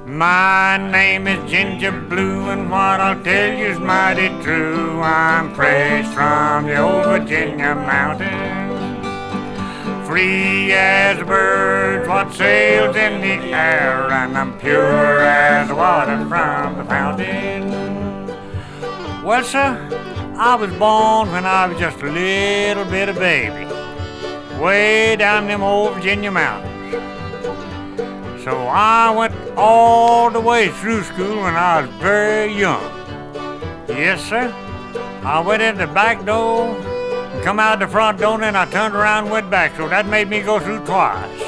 My name is Ginger Blue, and what I'll tell you's mighty true. I'm fresh from the old Virginia mountains, free as birds what sails in the air, and I'm pure as water from the fountain. Well, sir, I was born when I was just a little bit of baby, way down them old Virginia mountains. So I went all the way through school when I was very young. Yes, sir. I went in the back door and come out the front door, and then I turned around and went back. So that made me go through twice.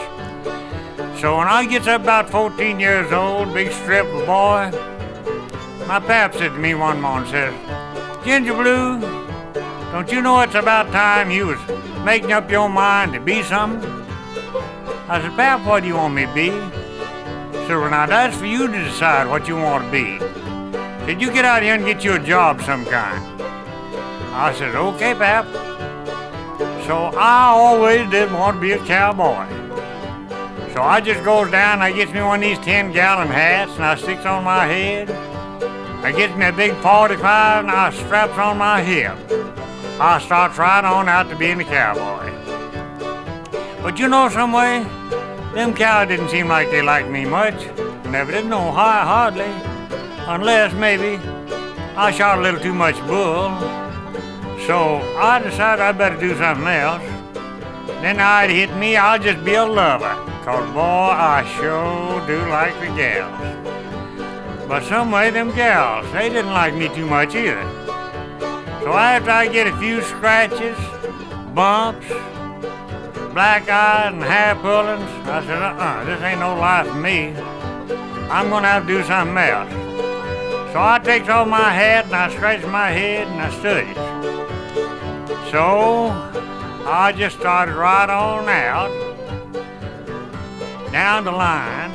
So when I gets up about 14 years old, big strip of boy, my pap said to me one morning, says, "Ginger Blue, don't you know it's about time you was making up your mind to be something?" I said, "Pap, what do you want me to be?" So now that's for you to decide what you want to be. Said, "You get out here and get you a job some kind." I said, "Okay, Pap." So I always did want to be a cowboy. So I just goes down, I gets me one of these 10-gallon hats, and I sticks on my head. I gets me a big 45, and I straps on my hip. I starts right on out to being a cowboy. But you know, some way, them cows didn't seem like they liked me much. Never did no hardly. Unless maybe I shot a little too much bull. So I decided I'd better do something else. Then I'd hit me, I'll just be a lover. 'Cause boy, I sure do like the gals. But some way them gals, they didn't like me too much either. So after I get a few scratches, bumps, black eyes and hair pullings, I said, this ain't no life for me. I'm gonna have to do something else. So I takes off my hat and I scratched my head and I studied. So I just started right on out, down the line,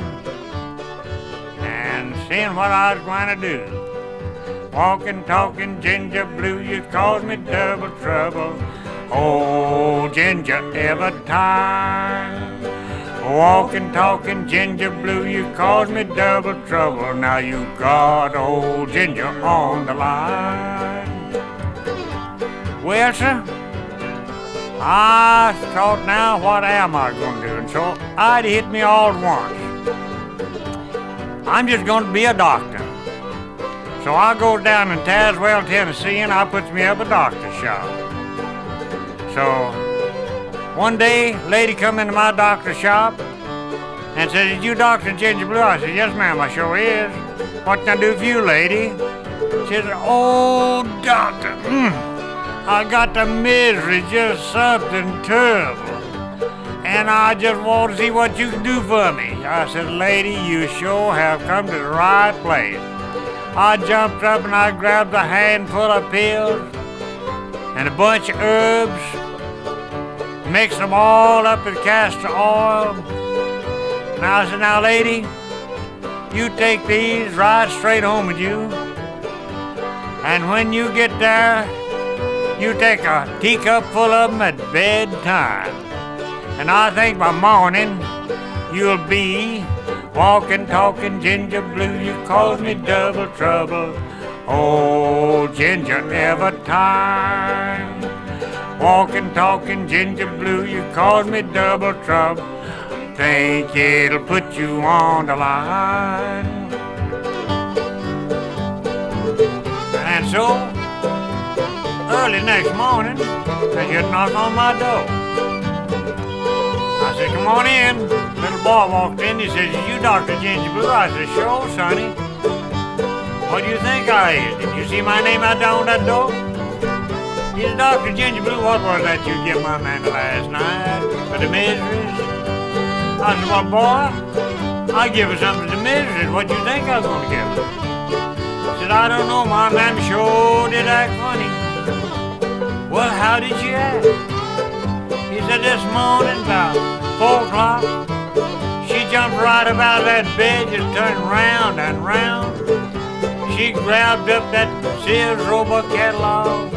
and seeing what I was going to do. Walking, talking, Ginger Blue, you caused me double trouble. Oh, Ginger, every time. Walking, talking, Ginger Blue, you caused me double trouble. Now you got old Ginger on the line. Well, sir, I thought, now what am I going to do? And so I'd hit me all at once. I'm just going to be a doctor. So I go down in Tazewell, Tennessee, and I puts me up a doctor's shop. So one day, a lady come into my doctor's shop and said, "Is you Dr. Ginger Blue?" I said, "Yes, ma'am, I sure is. What can I do for you, lady?" She said, "Oh, doctor, I got the misery, just something terrible. And I just want to see what you can do for me." I said, "Lady, you sure have come to the right place." I jumped up and I grabbed a handful of pills and a bunch of herbs, mixed them all up with castor oil. And I said, "Now, lady, you take these right straight home with you. And when you get there, you take a teacup full of them at bedtime. And I think by morning, you'll be walking, talking, Ginger Blue, you caused me double trouble. Oh, Ginger, every time. Walking, talking, ginger blue, you caused me double trouble. Think it'll put you on the line. And so, early next morning, they just knocked on my door. I said, come on in. Little boy walked in. He says, you Dr. Ginger Blue? I said, sure, sonny. What do you think I is? Did you see my name out there on that door? He said, Dr. Ginger Blue, what was that you give my man last night for the miseries? I said, well, boy, I give her something for the miseries. What do you think I was going to give her? He said, I don't know, my man sure did act funny. Well, how did she act? He said, this morning about 4 o'clock, she jumped right about that bed, just turned round and round. She grabbed up that Sears Roebuck catalog,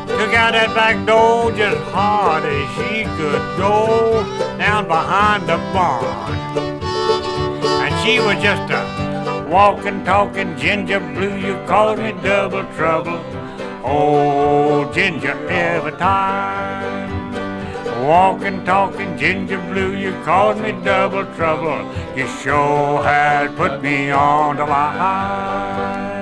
took out that back door just hard as she could go down behind the barn. And she was just a walking, talking ginger blue. You caused me double trouble. Oh, ginger every time. Walking, talking, ginger blue, you caused me double trouble. You sure had put me on the line.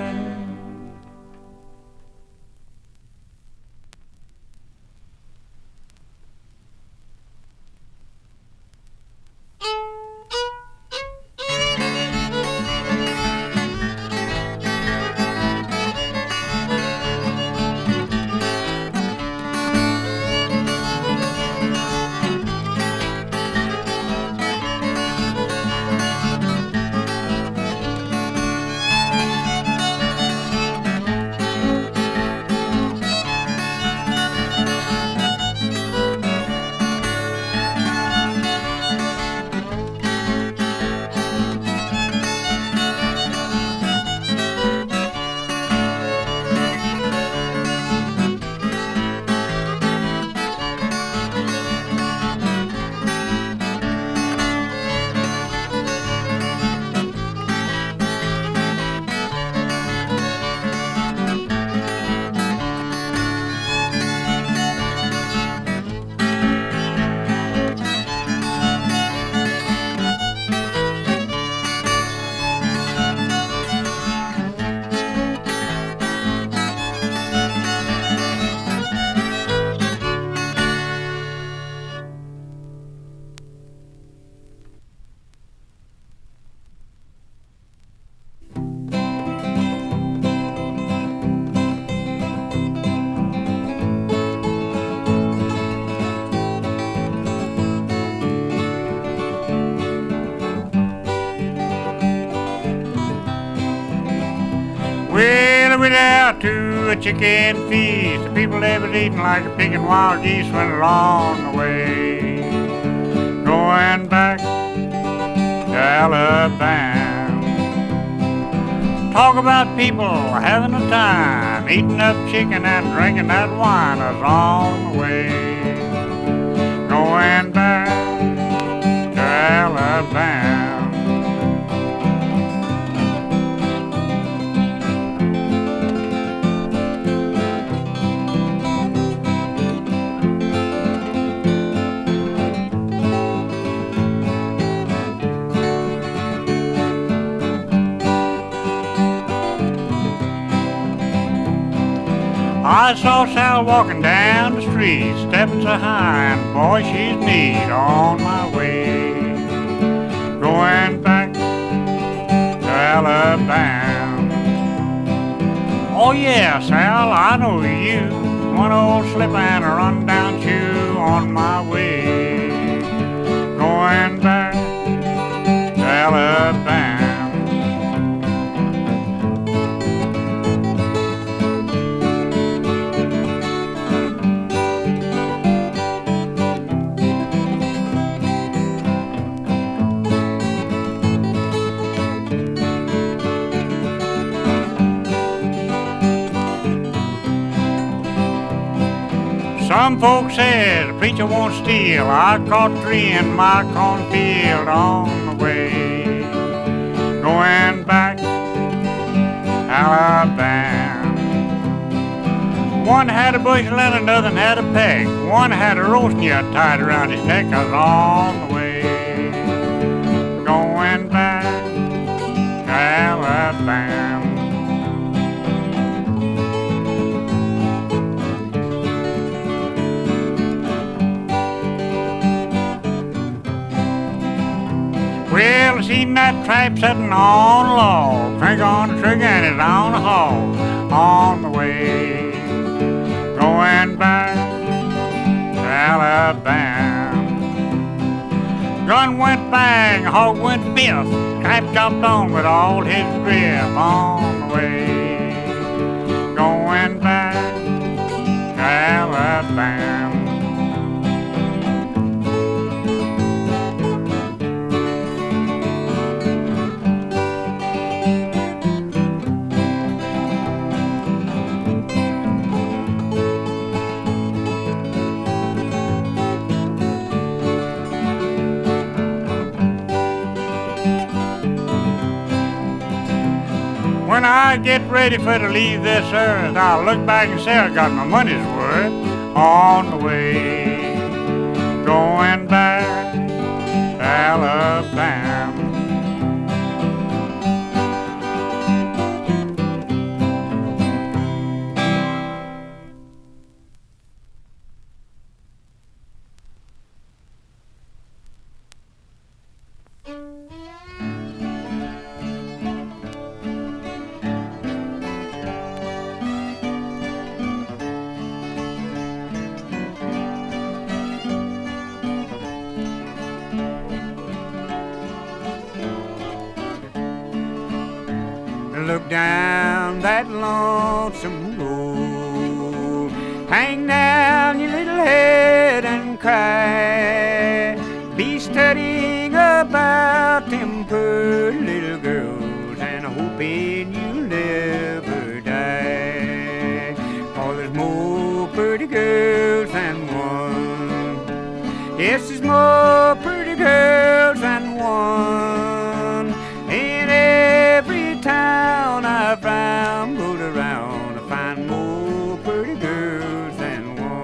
Well, I went out to a chicken feast. The people there was eating like a pig and wild geese went along the way. Going back to Alabama. Talk about people having a time, eating up chicken and drinking that wine is on the way. Going back to Alabama. I saw Sal walking down the street, stepping so high, and boy, she's neat on my way. Going back to Alabama. Oh yeah, Sal, I know you. One old slip and a run-down shoe on my way. Going back to Alabama. Some folks said the preacher won't steal. I caught 3 in my cornfield on the way. Going back Alabama. One had a bushel and another had a peg. One had a roasting yet tied around his neck. I was on the way, going back to Alabama. Well, I seen that tripe sitting on a log, finger on the trigger and it's on the hog, on the way, going back to Alabama. Gun went bang, hog went biff, tripe jumped on with all his grip, on the way, going back to Alabama. When I get ready for to leave this earth, I'll look back and say I got my money's worth, on the way, going back to Alabama. Look down that lonesome road, hang down your little head and cry. Be studying about them pretty little girls and hoping you'll never die. For there's more pretty girls than one. Yes, there's more pretty girls than one. In every town I've rambled around, I find more pretty girls than one.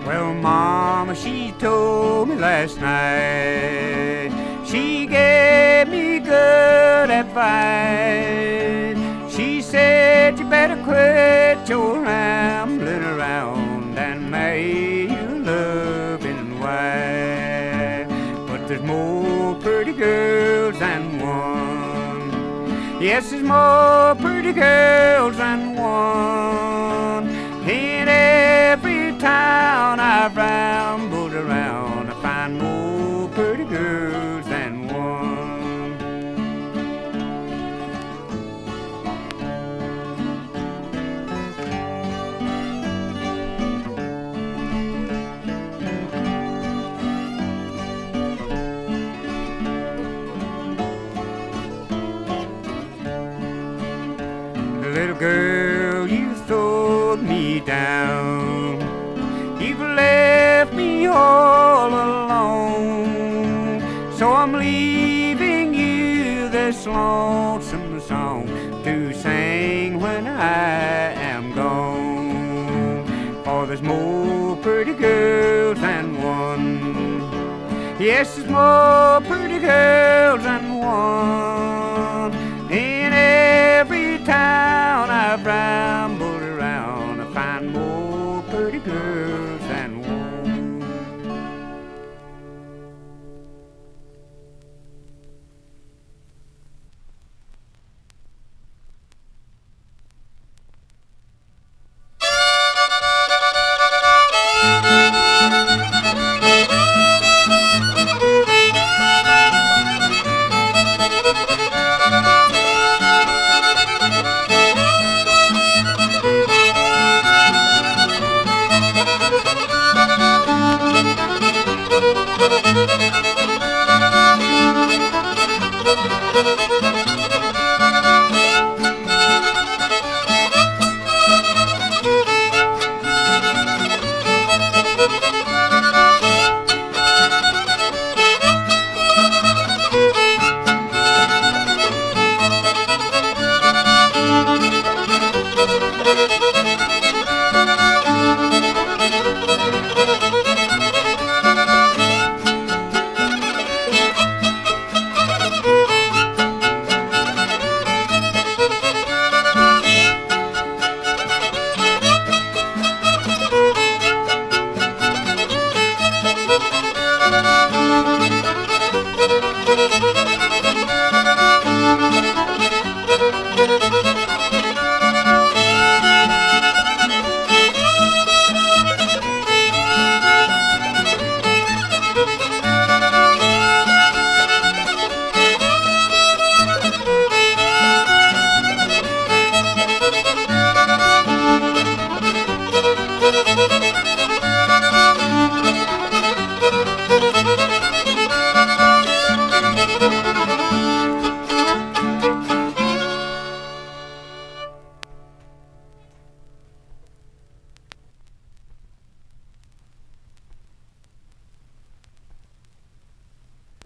Well, Mama, she told me last night, she gave me good advice. She said you better quit your rambling around and marry your loving wife. But there's more pretty girls than one. Yes, there's more pretty girls than one. In every town I've rambled around, I find more pretty girls than one. Little girl, you throwed me down. You've left me all alone. So I'm leaving you this lonesome song to sing when I am gone. For there's more pretty girls than one. Yes, there's more pretty girls than one. In every town I've rambled around, I find more pretty girls than one.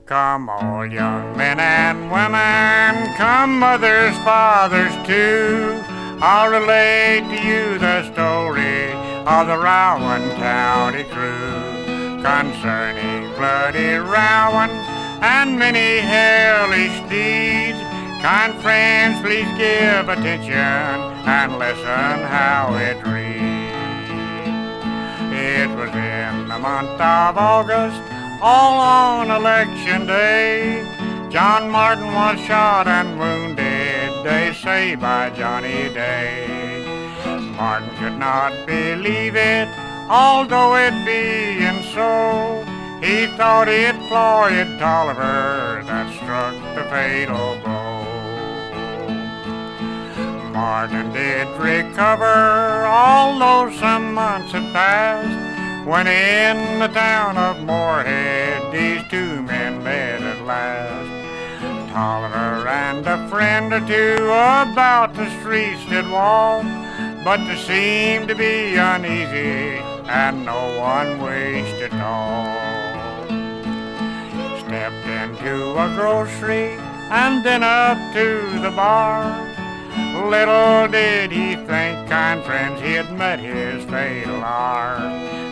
Come all young men and women, come mothers, fathers too. I'll relate to you the story of the Rowan County crew, concerning bloody Rowan and many hellish deeds. Kind friends, please give attention and listen how it reads. It was in the month of August, all on election day, John Martin was shot and wounded, they say, by Johnny Day. Martin could not believe it, although it being so, he thought it Floyd Tolliver that struck the fatal blow. Martin did recover, although some months had passed, when in the town of Moorhead these two men met at last. Tolliver and a friend or two about the streets did walk, but there seemed to be uneasy and no one wished to talk. Stepped into a grocery and then up to the bar. Little did he think, kind friends, he had met his fatal hour.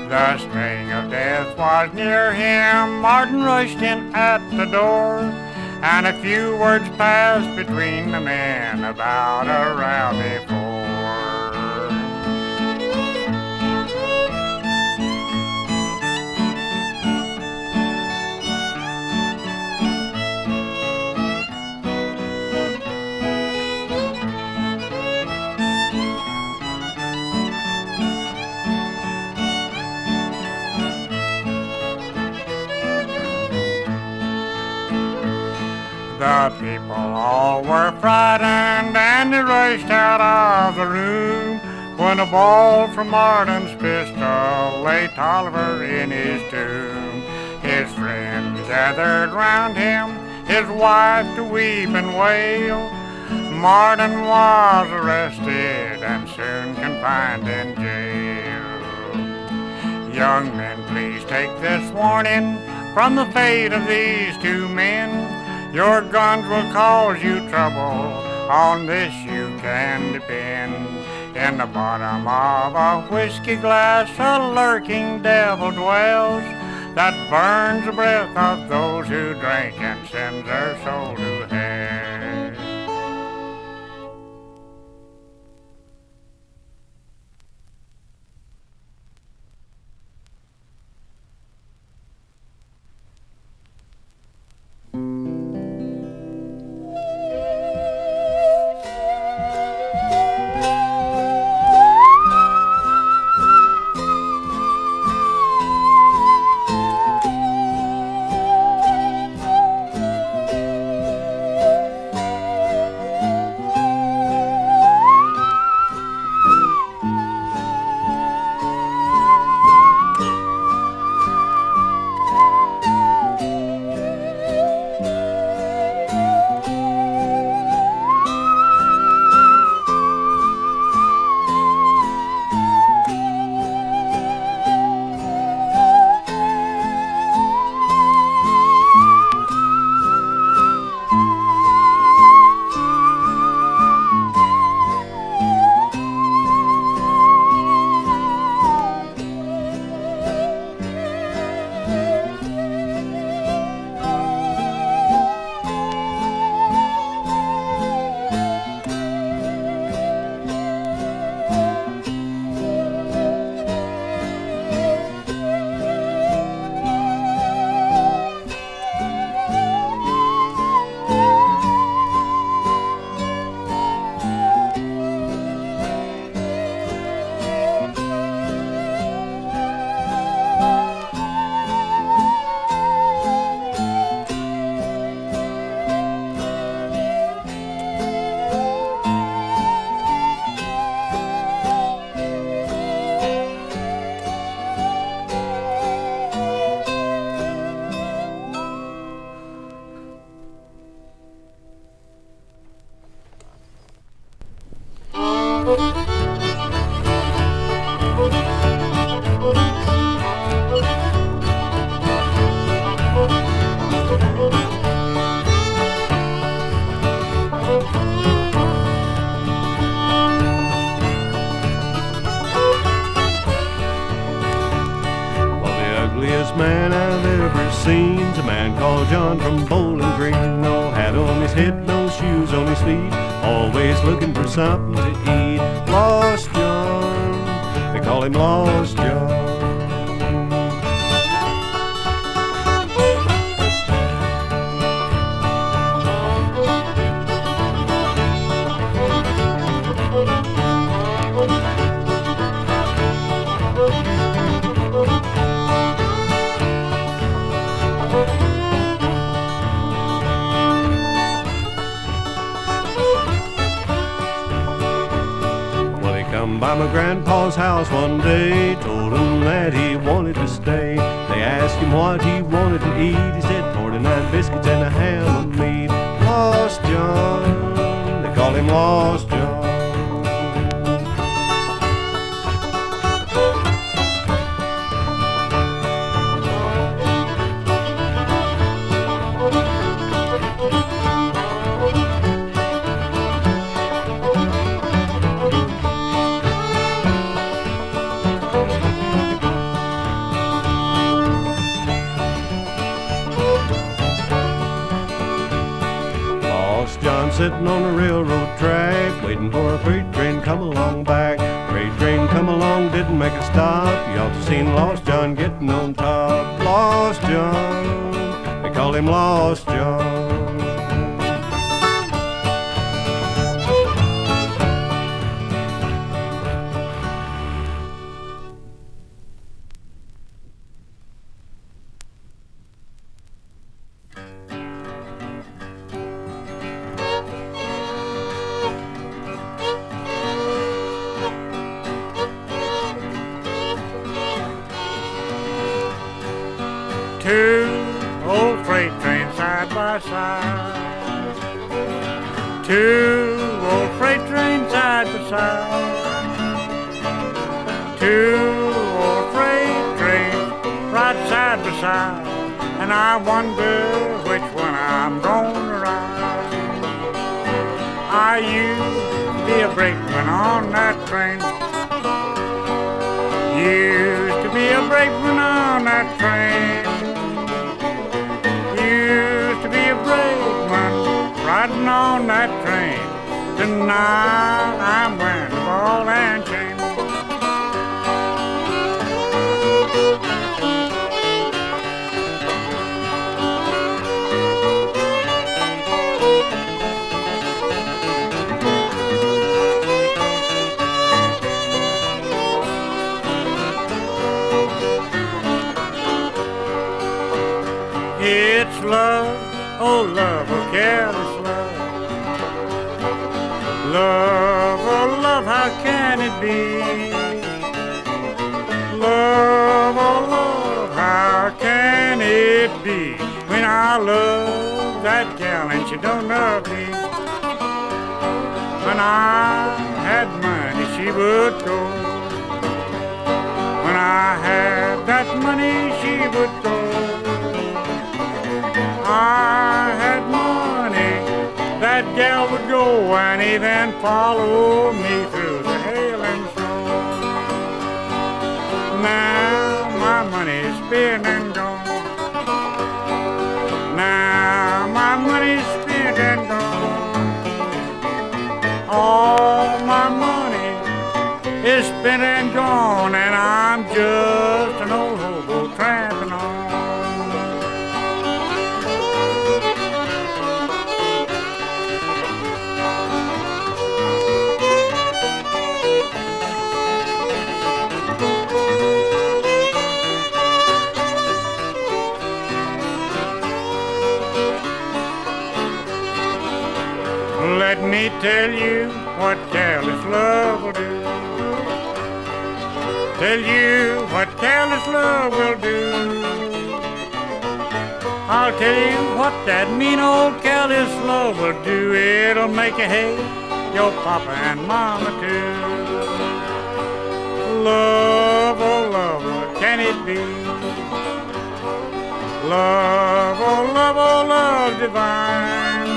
The sting of death was near him. Martin rushed in at the door, and a few words passed between the men about a row before. The people all were frightened and they rushed out of the room, when a ball from Martin's pistol lay Tolliver in his tomb. His friends gathered round him, his wife to weep and wail. Martin was arrested and soon confined in jail. Young men, please take this warning from the fate of these two men. Your guns will cause you trouble, on this you can depend. In the bottom of a whiskey glass a lurking devil dwells, that burns the breath of those who drink and sends their soul to hell. ugliest man I've ever seen's a man called John from Bowling Green. No hat on his head, no shoes on his feet, always looking for something to eat. Lost John, they call him Lost John. By my grandpa's house one day, told him that he wanted to stay. They asked him what he wanted to eat. He said 49 biscuits and a ham of meat. Lost John, they call him Lost John. Sitting on the railroad track, waiting for a freight train come along back. Freight train come along, didn't make a stop. You ought to seen Lost John getting on top. Lost John, they call him Lost John. Two old freight trains side by side. Two old freight trains side by side. Two old freight trains right side by side. And I wonder which one I'm gonna ride. I used to be a brakeman on that train. Used to be a brakeman on that train. Used to be a brakeman riding on that train. Tonight I'm wearing a ball and chain. It's love, oh love, oh careless love. Love, oh love, how can it be? Love, oh love, how can it be? When I love that gal and she don't love me. When I had money she would go. When I had that money she would go. I had money, that gal would go and even follow me through the hail and snow. Now my money's spent and gone. Now my money's spent and gone. All my money is spent and gone, and I'm just an old hobo tramping on. Let me tell you what careless love will do. Tell you what careless love will do. I'll tell you what that mean old careless love will do. It'll make you hate your papa and mama too. Love, oh love, what can it be? Love, oh love divine.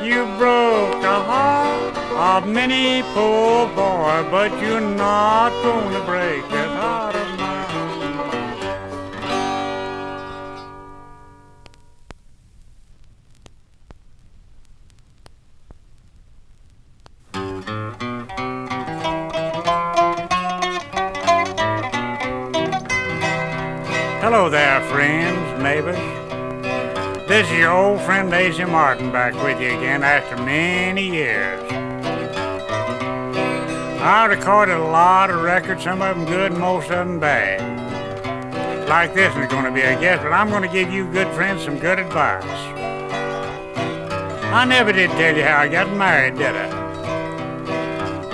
You broke the heart of many poor boy, but you're not gonna break that heart of mine. Hello there, friends, neighbors. This is your old friend Daisy Martin back with you again after many years. I recorded a lot of records, some of them good and most of them bad. Like this one's going to be a guess, but I'm going to give you good friends some good advice. I never did tell you how I got married, did I?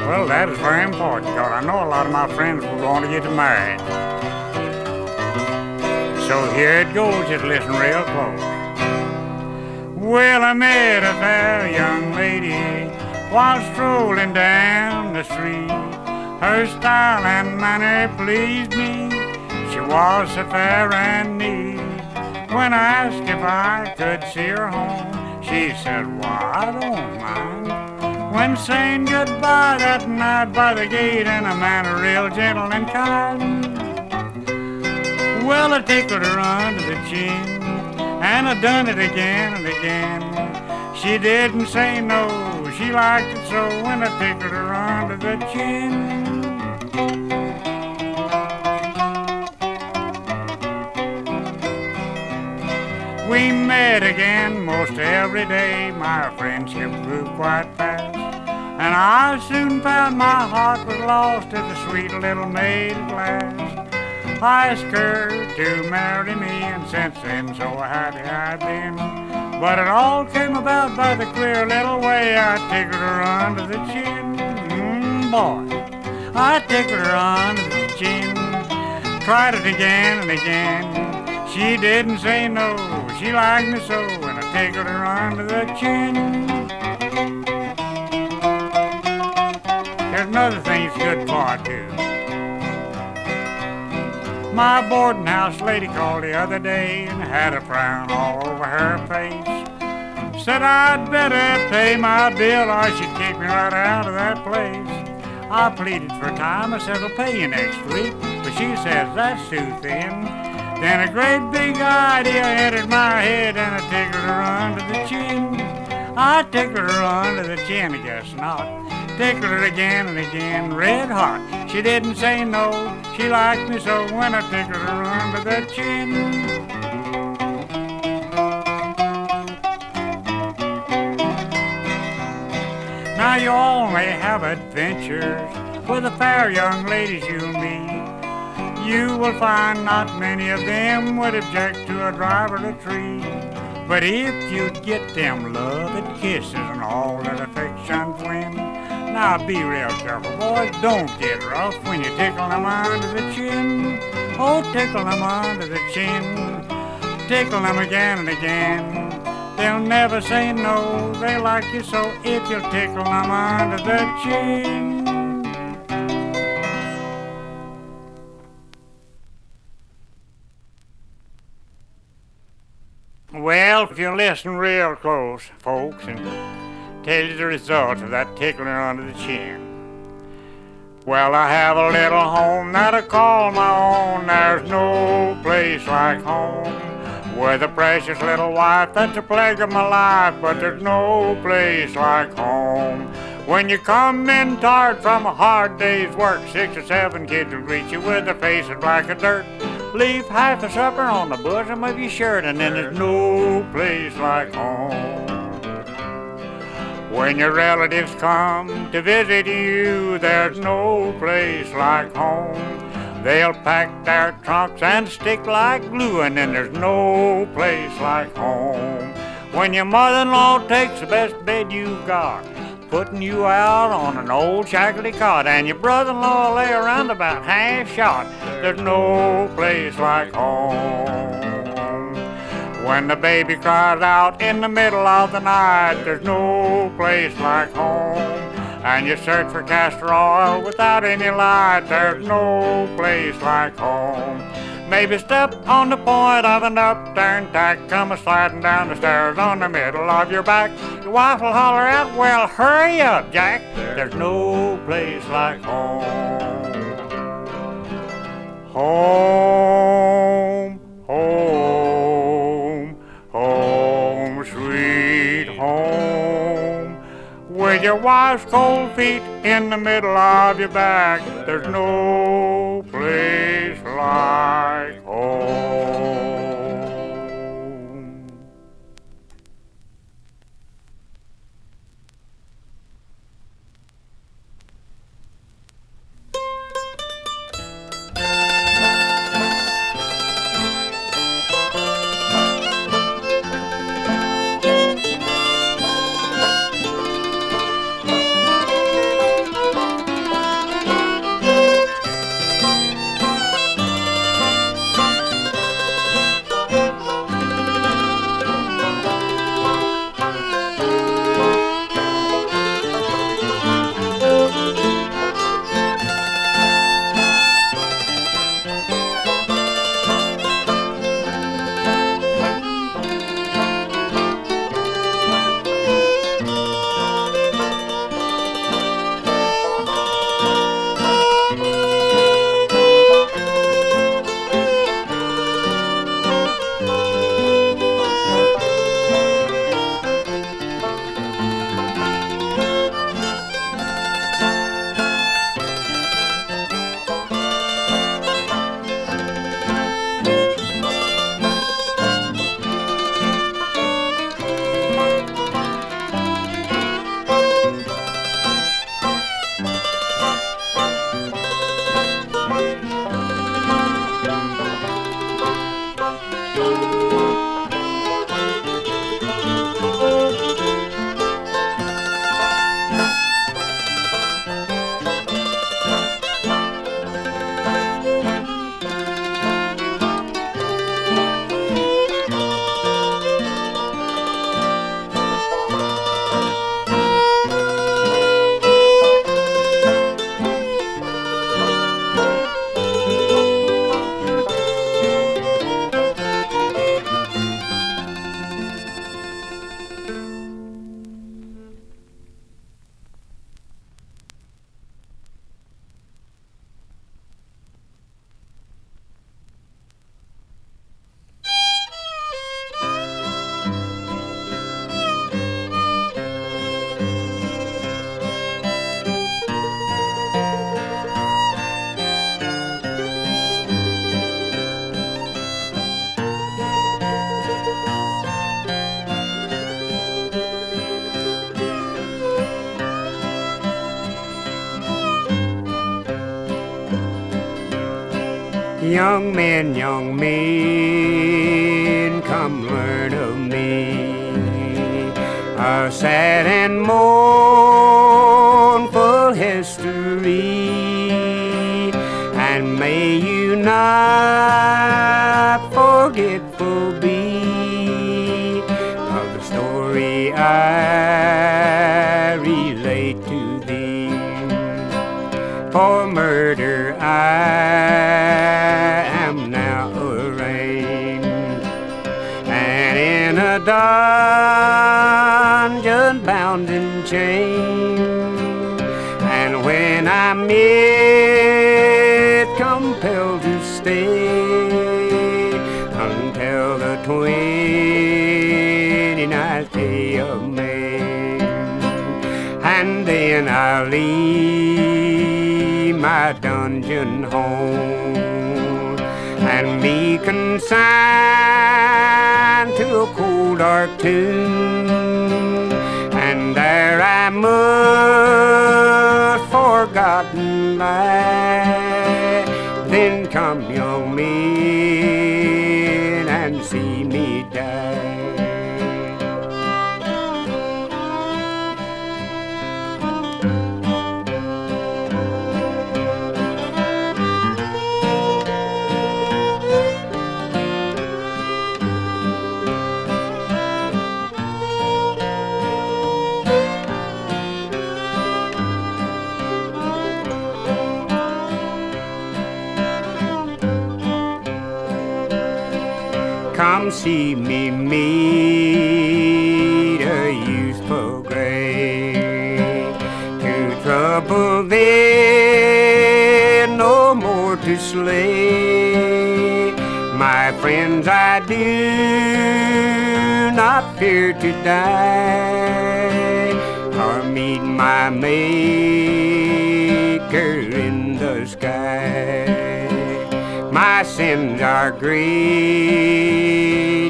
Well, that is very important, because I know a lot of my friends will want to get married. So here it goes, just listen real close. Well, I met a fair young lady while strolling down the street. Her style and manner pleased me. She was so fair and neat. When I asked if I could see her home, she said, why, I don't mind. When saying goodbye that night by the gate in a manner real gentle and kind. Well, I tickled her under the chin, and I done it again and again. She didn't say no, she liked it so when I tickled her under the chin. We met again most every day, my friendship grew quite fast. And I soon found my heart was lost as a sweet little maid at last. I asked her to marry me, and since then so happy I've been. But it all came about by the queer little way I tickled her under the chin. Boy, I tickled her under the chin. Tried it again and again. She didn't say no, she liked me so, and I tickled her under the chin. There's another thing that's good for, too. My boarding house lady called the other day and had a frown all over her face. Said I'd better pay my bill or she'd kick me right out of that place. I pleaded for time, I said I'll pay you next week, but she says that's too thin. Then a great big idea entered my head and I tickled her under the chin. I tickled her under the chin, I guess not. Tickled her again and again, red hot. She didn't say no, she liked me so when I tickled her under the chin. Now you all may have adventures with the fair young ladies you'll meet. You will find not many of them would object to a drive or a treat. But if you'd get them love and kisses and all that affection's win, now be real careful, boys, don't get rough when you tickle them under the chin. Oh, tickle them under the chin, tickle them again and again. They'll never say no, they like you so if you'll tickle them under the chin. Well, if you listen real close, folks, and tell you the result of that tickling under the chin. Well, I have a little home that I call my own. There's no place like home. With a precious little wife that's a plague of my life, but there's no place like home. When you come in tired from a hard day's work, 6 or 7 kids will greet you with their faces black as dirt. Leave half the supper on the bosom of your shirt, and then there's no place like home. When your relatives come to visit you, there's no place like home. They'll pack their trunks and stick like glue, and then there's no place like home. When your mother-in-law takes the best bed you've got, putting you out on an old shackly cot, and your brother-in-law lay around about half shot, there's no place like home. When the baby cries out in the middle of the night, there's no place like home. And you search for castor oil without any light, there's no place like home. Maybe step on the point of an upturned tack, come a-sliding down the stairs on the middle of your back. Your wife will holler out, well, hurry up, Jack. There's no place like home. Home, home, home, sweet home. With your wife's cold feet in the middle of your back, there's no place like home. young men, come learn of me. A sad and mournful history, and may you not forgetful be of the story I relate to thee. For murder I am now arraigned, and in a dungeon bound in chains, and when I'm yet compelled to stay until the 29th day of May, and then I'll leave my dungeon home and be consigned to a cold dark tomb, and there I must forgotten lie. Then come, young men, and see me die. Come see me meet a youthful grave, to trouble then, no more to slay. My friends, I do not fear to die, or meet my Maker in the sky. My sins are great,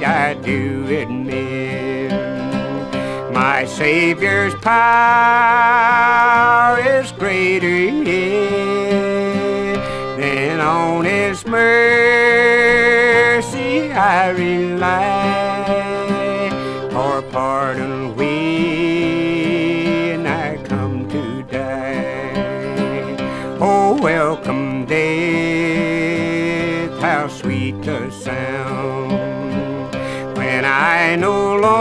I do admit. My Savior's power is greater yet. Then on His mercy I rely, for pardon when I come to die. Oh, welcome death, how sweet the sound, when I no longer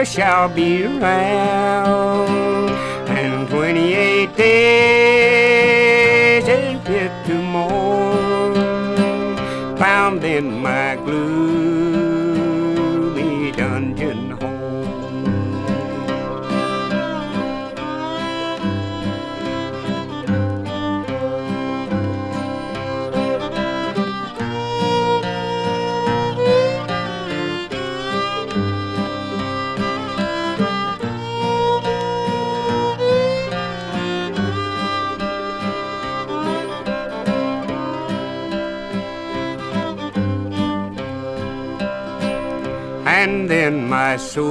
shall be around, and 28 days is fit to mourn, found in my gloomy dungeon home. And then my soul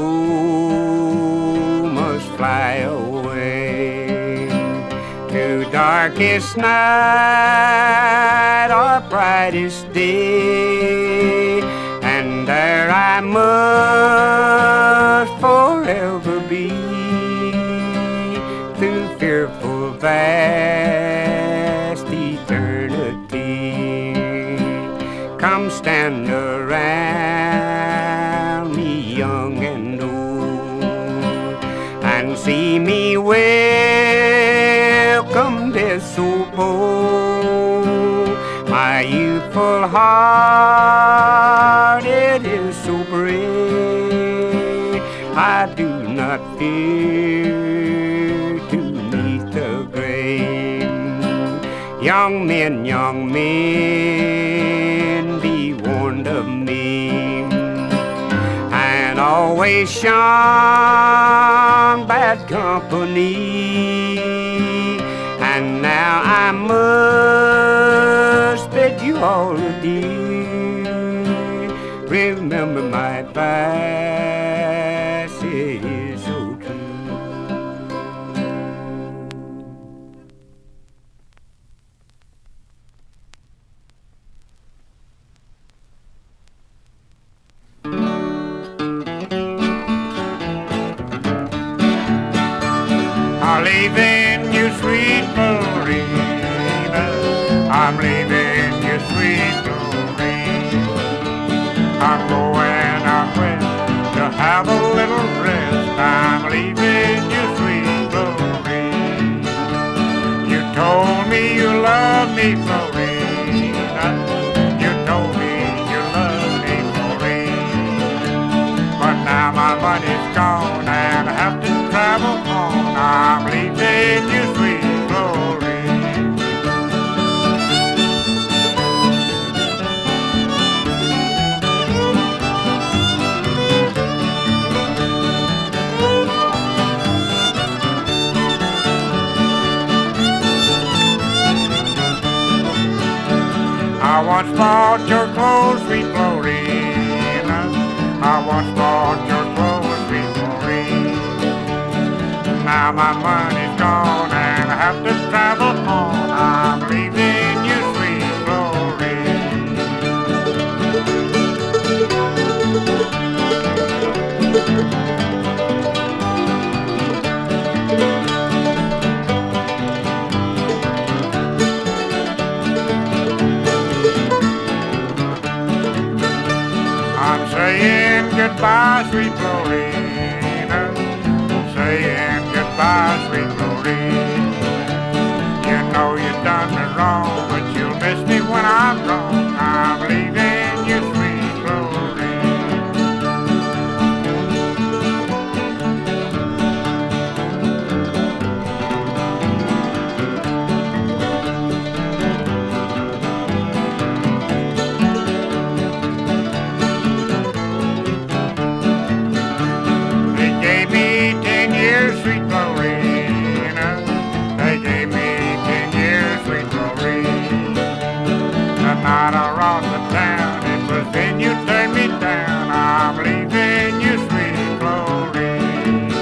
must fly away to darkest night or brightest day, and there I must forever be, through fearful vast eternity. Come stand around me, young and old, and see me welcome death so bold. My youthful heart, it is so brave, I do not fear to meet the grave. Young men, be warned of me, and always shun bad company. And now I must bid you all adieu. Remember my advice, it is so true. I'm leaving you, sweet Florine. I'm going out west to have a little rest. I'm leaving you, sweet Florine. You told me you loved me, Florine. You told me you loved me, Florine. But now my money's gone and I have to travel on. I'm leaving you, sweet Florine. I once bought your clothes, sweet Florine. I once bought your clothes, sweet Florine. Now my money's gone and I have to travel on. I'm leaving you, sweet Florine. I'm saying goodbye, sweet Florine. Saying goodbye, sweet Florine. You know you done me wrong, but you'll miss me when I'm gone. I'm leaving you, sweet Florine. They gave me 10 years, sweet Florine. They gave me 10 years, sweet Florine. The night I robbed the town, it was then you turned me down. I'm leaving you, sweet Florine.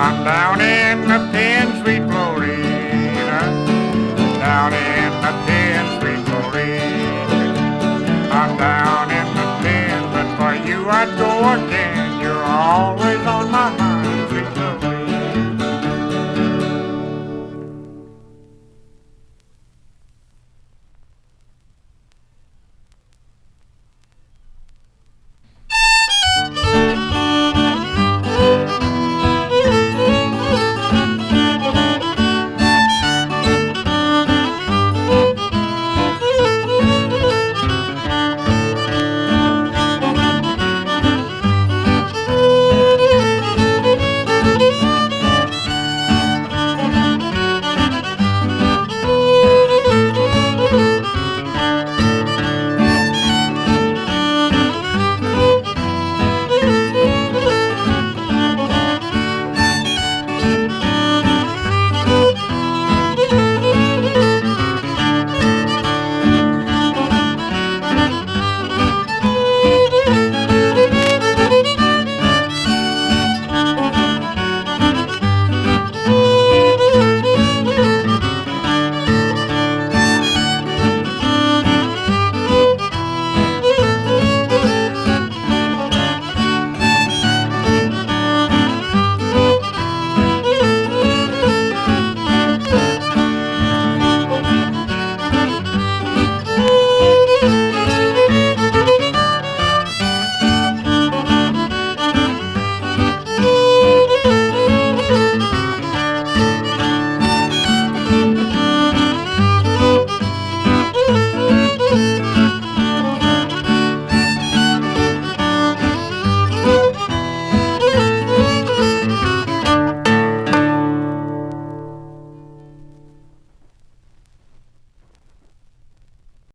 I'm down in the pen, sweet Florine. Down in the pen, sweet Florine. I'm down in the pen, but for you I'd go again. You're always on my mind.